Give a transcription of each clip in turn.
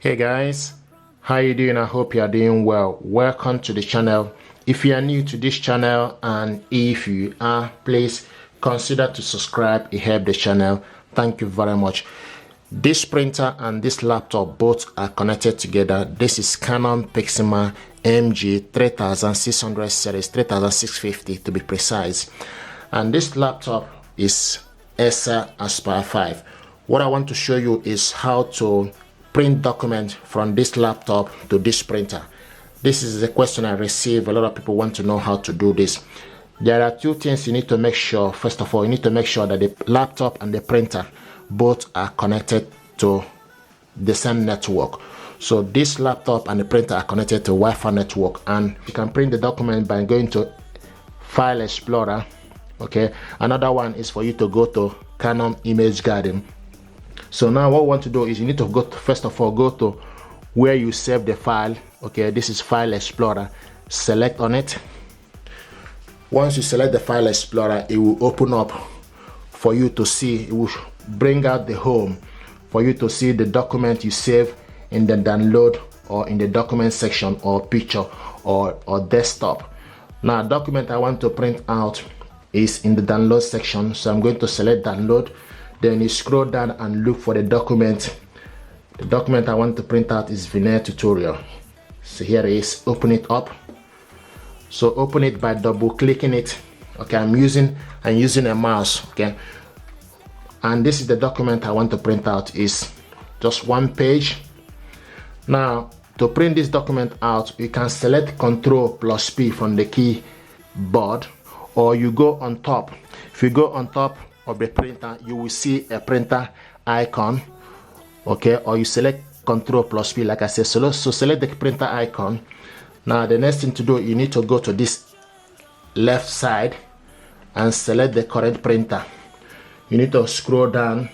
Hey guys, how you doing? I hope you are doing well. Welcome to the channel. If you are new to this channel, and if you are, please consider to subscribe. It helps the channel. Thank you very much. This printer and this laptop both are connected together. This is Canon PIXMA MG 3600 series, 3650 to be precise, and this laptop is Acer Aspire 5. What I want to show you is how to print document from this laptop to this printer. This is a question I receive. A lot of people want to know how to do this. There are two things you need to make sure. First of all, you need to make sure that the laptop and the printer both are connected to the same network. So this laptop and the printer are connected to Wi-Fi network, and you can print the document by going to File Explorer. Okay, another one is for you to go to Canon Image Garden. So now what we want to do is you need to go to, first of all, go to where you save the file. Okay, this is File Explorer. Select on it. Once you select the File Explorer, it will open up for you to see. It will bring out the home for you to see the document you save in the download or in the document section or picture or desktop. Now, document I want to print out is in the download section, so I'm going to select download. Then you scroll down and look for the document. The document I want to print out is veneer tutorial. So here it is. Open it up. So open it by double clicking it. Okay, I'm using a mouse. Okay, and this is the document I want to print out. Is just one page. Now, to print this document out, you can select Ctrl+P from the keyboard, or you go on top. If you go on top of the printer, you will see a printer icon. Okay, or you select Ctrl+P like I said. So select the printer icon. Now the next thing to do, you need to go to this left side and select the current printer. You need to scroll down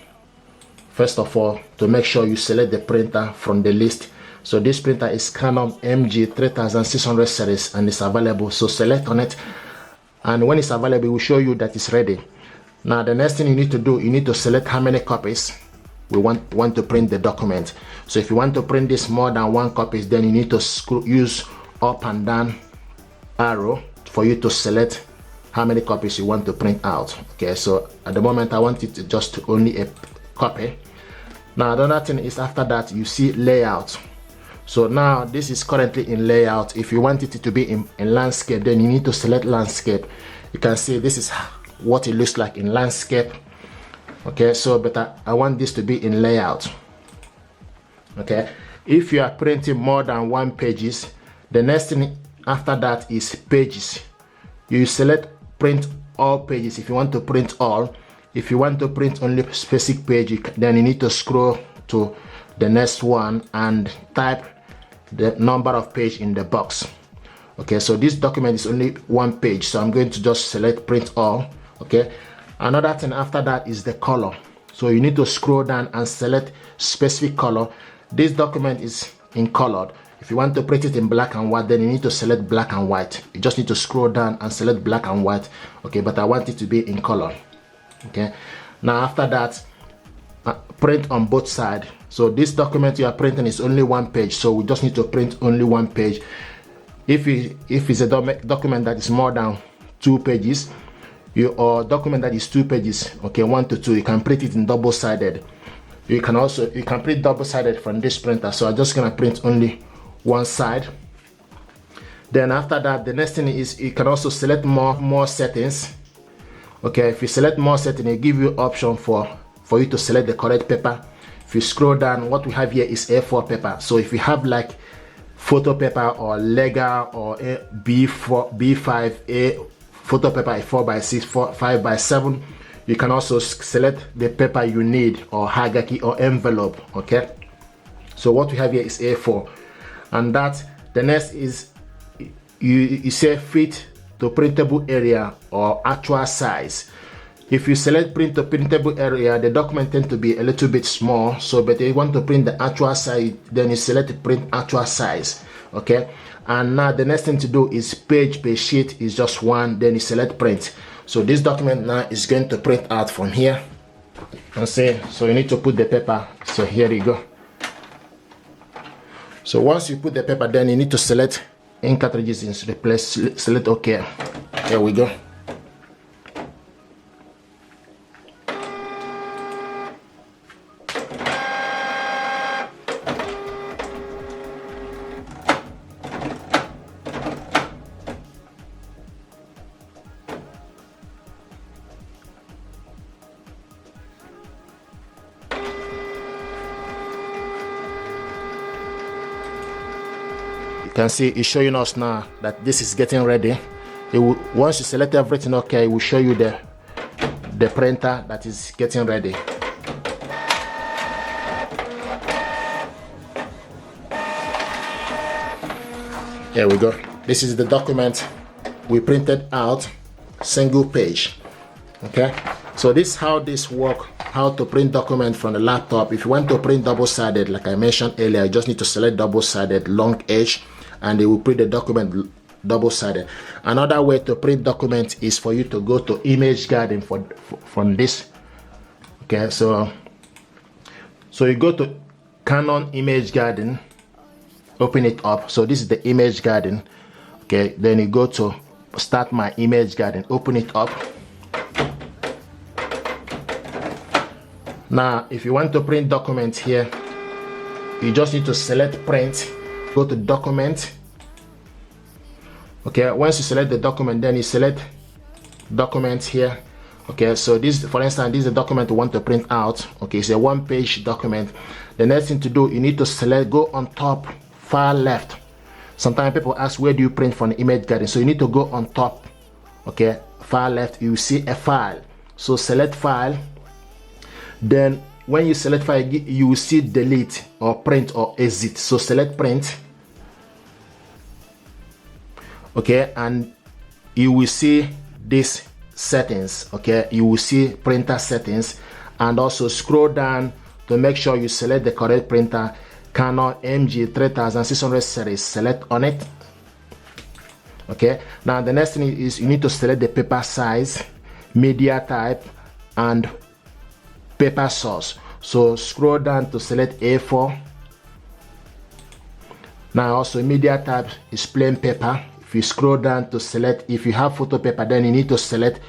first of all to make sure you select the printer from the list. So this printer is Canon MG 3600 series and it's available. So select on it, and when it's available, it will show you that it's ready. Now the next thing you need to do, you need to select how many copies we want to print the document. So if you want to print this more than one copies, then you need to use up and down arrow for you to select how many copies you want to print out. Okay, so at the moment I want it to just only a copy. Now another thing is, after that you see layout. So now this is currently in layout. If you want it to be in landscape, then you need to select landscape. You can see this is what it looks like in landscape. Okay, so but I want this to be in layout. Okay, if you are printing more than one pages, the next thing after that is pages. You select print all pages if you want to print all. If you want to print only specific page, then you need to scroll to the next one and type the number of page in the box. Okay, so this document is only one page, so I'm going to just select print all. Okay, another thing after that is the color. So you need to scroll down and select specific color. This document is in colored. If you want to print it in black and white, then you need to select black and white. You just need to scroll down and select black and white. Okay, but I want it to be in color. Okay, now after that, print on both sides. So this document you are printing is only one page, so we just need to print only one page. If it's a document that is more than 2 pages, or document that is 2 pages, okay, 1 to 2, you can print it in double-sided. You can print double-sided from this printer. So I'm just gonna print only one side. Then after that, the next thing is you can also select more settings. Okay, if you select more settings, it give you option for you to select the correct paper. If you scroll down, what we have here is A4 paper. So if you have like photo paper or Lega or B4, B5, A photo paper 4x6, 5x7, you can also select the paper you need, or hagaki or envelope. Okay, so what we have here is A4, and that the next is you say fit to printable area or actual size. If you select print to printable area, the document tends to be a little bit small. So but if you want to print the actual size, then you select print actual size. Okay, and now the next thing to do is page per sheet is just one, then you select print. So this document now is going to print out from here. And say, so you need to put the paper. So here you go. So once you put the paper, then you need to select ink cartridges in the place. Select OK. There we go. You can see it's showing us now that this is getting ready. It will, once you select everything OK, it will show you the printer that is getting ready. Here we go. This is the document we printed out, single page. Okay, so this is how this works, how to print document from the laptop. If you want to print double-sided, like I mentioned earlier, you just need to select double-sided long edge and it will print the document double-sided. Another way to print document is for you to go to Image Garden from this. Okay, so you go to Canon Image Garden, open it up. So this is the Image Garden. Okay, then you go to Start My Image Garden, open it up. Now if you want to print document here, you just need to select print, go to document. Okay, once you select the document, then you select document here. Okay, so this, for instance, this is the document you want to print out. Okay, it's a one-page document. The next thing to do, you need to select, go on top, far left. Sometimes people ask, where do you print from the Image Garden? So you need to go on top. Okay, far left, you see a file. So select file. Then when you select file, you will see delete or print or exit. So select print. Okay, and you will see this settings. Okay, you will see printer settings, and also scroll down to make sure you select the correct printer. Canon MG3600 series, select on it. Okay, now the next thing is you need to select the paper size, media type, and paper source. So scroll down to select A4. Now also media type is plain paper. If you scroll down to select, if you have photo paper, then you need to select,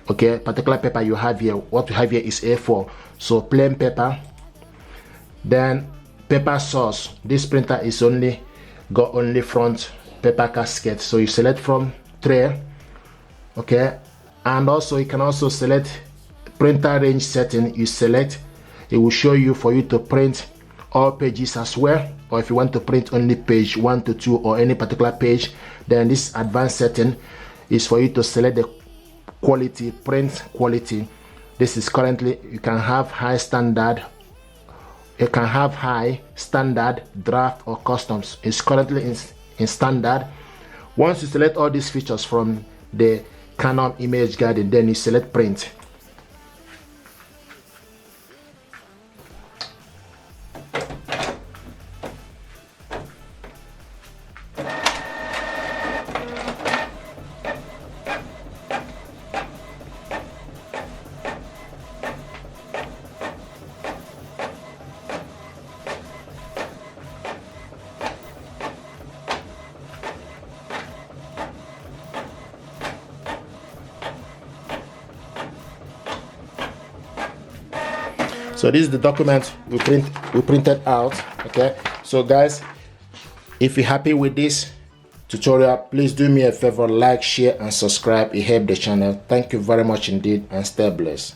okay, particular paper you have here. What you have here is A4, so plain paper. Then paper source, this printer is only got only front paper casket, so you select from tray. Okay, and also you can also select printer range setting. You select, it will show you for you to print all pages as well, or if you want to print only page 1 to 2 or any particular page, then this advanced setting is for you to select the quality, print quality. This is currently, you can have high standard, you can have high, standard, draft, or customs. It's currently in standard. Once you select all these features from the Canon Image Garden, then you select print. So this is the document we printed out. Okay, so guys, if you're happy with this tutorial, please do me a favor, like, share, and subscribe. It helps the channel. Thank you very much indeed, and stay blessed.